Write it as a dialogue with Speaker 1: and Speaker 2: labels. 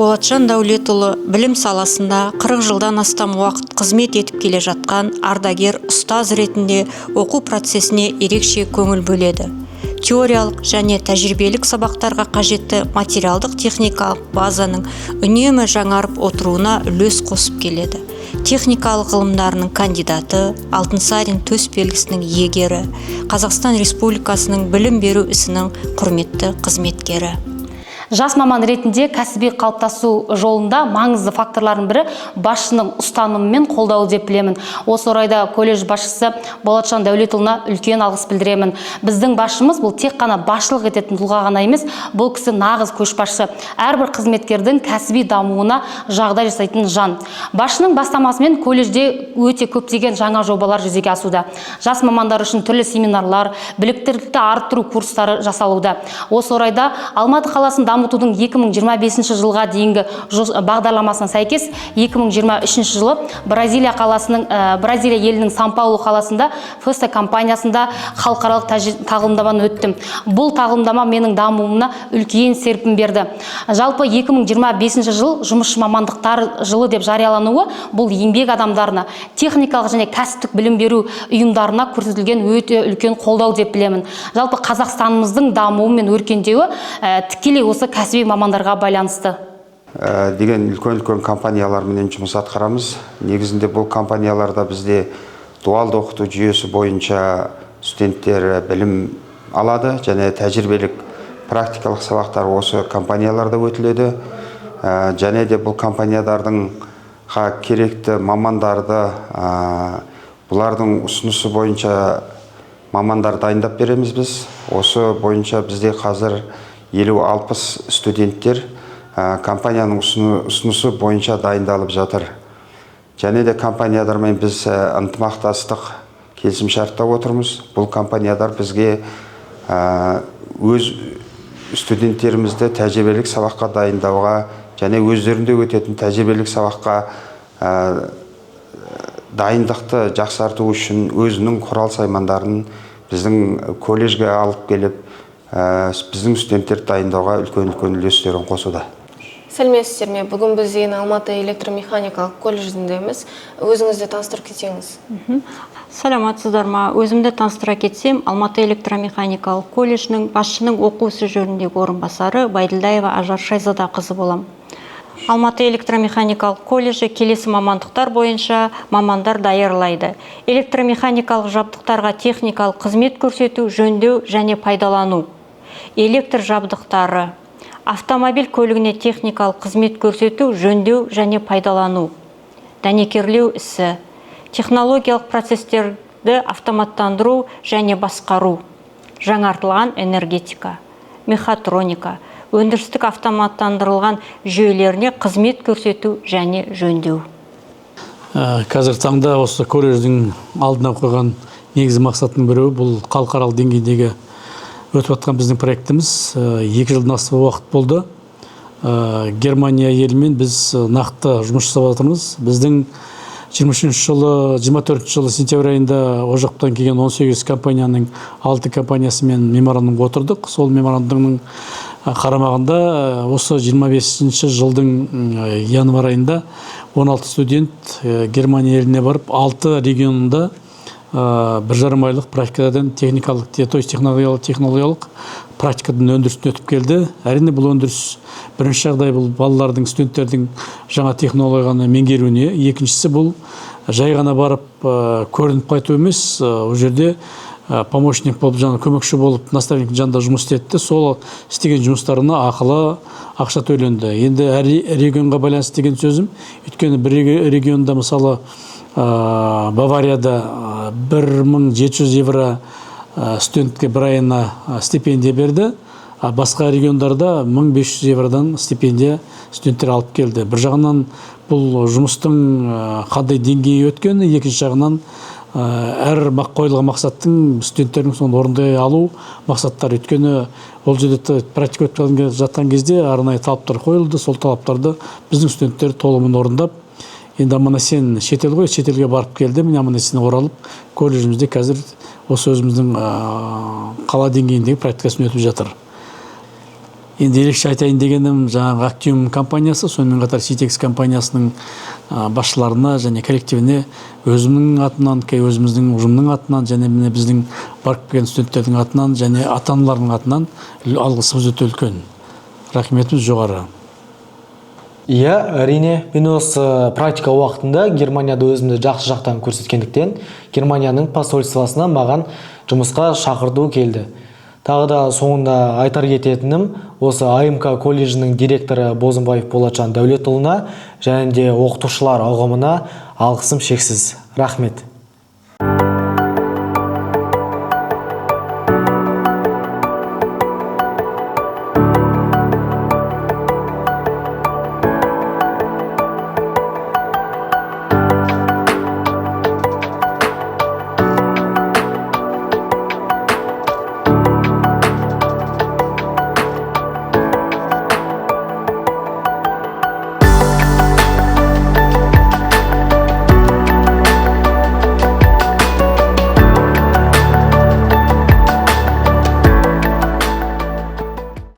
Speaker 1: Болатжан Дәулетұлы білім саласында 40 жылдан астам уақыт қызмет етіп келе жатқан ардагер ұстаз ретінде оқу процесіне ерекше көңіл бөледі. Теориялық және тәжірибелік сабақтарға қажетті материалдық техникалық базаның үнемі жаңарып отыруына үлес қосып келеді. Техникалық ғылымдарының кандидаты, Алтынсарин төсбелгісінің иегері, Қазақстан Республикасының білім беру ісінің құрметті қызметкері.
Speaker 2: Жас маман ретінде кәсіби қалыптасу жолында маңызды факторлардың бірі басшының ұстанымы мен қолдауы деп білемін. Осы орайда колледж басшысы Болатжан Дәулетұлына үлкен алғыс білдіремін. Біздің басшымыз бұл тек қана басшылық ететін тұлға ғана емес, бұл кісі нағыз көшбасшы, әрбір қызметкердің кәсіби дамуына жағдай жасайтын жан. Басшының бастамасымен колледжде өте көптеген жаңа жобалар жүзеге асуда. Жас мамандар үшін түрлі семинарлар, біліктілікті арттыру курстары жасалуда. Осы орайда Алматы қаласын дамытудың 2025 жылға дейінгі бағдарламасына сәйкес 2023 жылы Бразилия елінің Сан-Паулу қаласында Феста компаниясында халықаралық тағылымдаманы өттім. Бұл тағылымдама менің дамуымна үлкен серпін берді. Жалпы 2025 жыл жұмысшы мамандықтар жылы деп жариялануы бұл еңбек адамдарына, техникалық және кәсіптік білім беру ұйымдарына көрсетілген өте үлкен қолдау деп білемін. Жалпы Қазақстанымыздың дамуы мен өркендеуі тікелей осы кәсіби мамандарға байланысты.
Speaker 3: Деген үлкен компаниялармен жұмыс атқарамыз. Негізінде бұл компанияларда бізде дуалды оқыту жүйесі бойынша студенттер білім алады және тәжірибелік практикалық сабақтар осы компанияларда өтіледі. Және де бұл компаниялардың керекті мамандарды бұлардың ұсынысы бойынша мамандар дайындап береміз біз. Осы бойынша бізде қазір 50-60 студенттер компанияның ұсынысы бойынша дайындалып жатыр. Және де компаниялармен біз ынтымақтастық келісімшартта отырмыз. Бұл компаниялар бізге өз студенттерімізді тәжірибелік сабаққа дайындауға және өздерінде өтетін тәжірибелік сабаққа дайындықты жақсарту үшін өзінің құрал-саймандарын біздің колледжге алып келіп, біздің студенттер дайындауға үлкен үлестерін қосуда.
Speaker 4: Сәлеметсіздер ме? Бүгін біз Алматы электромеханикалық колледжіндеміз. Өзіңізді таныстырып кетсеңіз.
Speaker 1: Саламатсыздар ма? Өзімді таныстыра кетсем, Алматы электромеханикалық колледжінің басшының оқу ісі жөніндегі орынбасары Байділдаева Ажар Шайзада қызы болам. Алматы электромеханикалық колледжі келесі мамандықтар бойынша мамандар даярлайды. Электромеханикалық жабдықтарға техникалық қызмет көрсету, жөндеу және пайдалану. Электр жабдықтары. Автомобиль көлігіне техникалық қызмет көрсету, жөндеу және пайдалану. Дәнекерлеу ісі. Технологиялық процестерді автоматтандыру және басқару. Жаңартылған энергетика. Мехатроника. Өндірістік автоматтандырылған жүйелеріне қызмет көрсету және жөндеу.
Speaker 5: Қазір таңда осы колледждің алдына қойған негізгі мақсаттың бірі бұл халықаралық деңгейдегі өтіп жатқан біздің проектіміз. 2 жылдан астам уақыт болды. Германия елімен біз нақты жұмыс жасап жатырмыз. Біздің 23 жылы, 24 жылы сентябрь айында о жақтан келген 18 компанияның 6 компаниясымен меморандум отырдық. Сол меморандумның қарамағында осы 25 жылдың январ айында 16 студент Германия еліне барып 6 регионында 1,5 айлық практикадан техникалық, то есть технологиялық практикадан өндірістен өтіп келді. Әрине бұл өндіріс бірінші жағдай бұл балалардың, студенттердің жаңа технологияны меңгеруіне, екіншісі бұл жай ғана барып көрініп қайту емес, ол жерде помощник болып, көмекші болып наставник жанында жұмыс істетті. Сол істеген жұмыстарына ақылы ақша төленді. Енді әр регионға байланысты деген сөзім, өйткені бір регионда мысалы Баварияда 1700 евро студентке бір айына стипендия берді, а басқа региондарда 1500 евродан стипендия студенттер алып келді. Бір жағынан бұл жұмыстың қандай деңгейі өткені, екінші жағынан әр қойылған мақсаттың студенттердің соны орындай алу мақсаттар. Өткені ол жерде практика өтіп жатқан кезде арнайы талаптар қойылды. Сол талаптарды біздің студенттер толығымен орындап, енді Аман-Есен шетел ғой, шетелге барып келді. Міне Аман-Есен оралып, колледжімізде қазір осы өзіміздің қала деңгейіндегі практикасын өтіп жатыр. Енді ерекше айтайын дегенім жаңағы Актиум компаниясы, сонымен қатар Ситекс компаниясының басшыларына және коллективіне өзімнің атынан, өзіміздің ұжымның атынан және міне біздің барып келген студенттердің атынан және ата-аналардың атынан алғысымыз өте үлкен. Рахметіміз жоғары.
Speaker 6: Иә, әрине, мен осы практика уақытында Германияда өзімді жақсы жақтан көрсеткендіктен Германияның посольствосына маған жұмысқа шақырту келді. Тағы да соңында айтар кететінім, осы АМК колледжінің директоры Бозымбаев Болатжан Дәулетұлына және де оқытушылар ұғымына алғысым шексіз. Рахмет.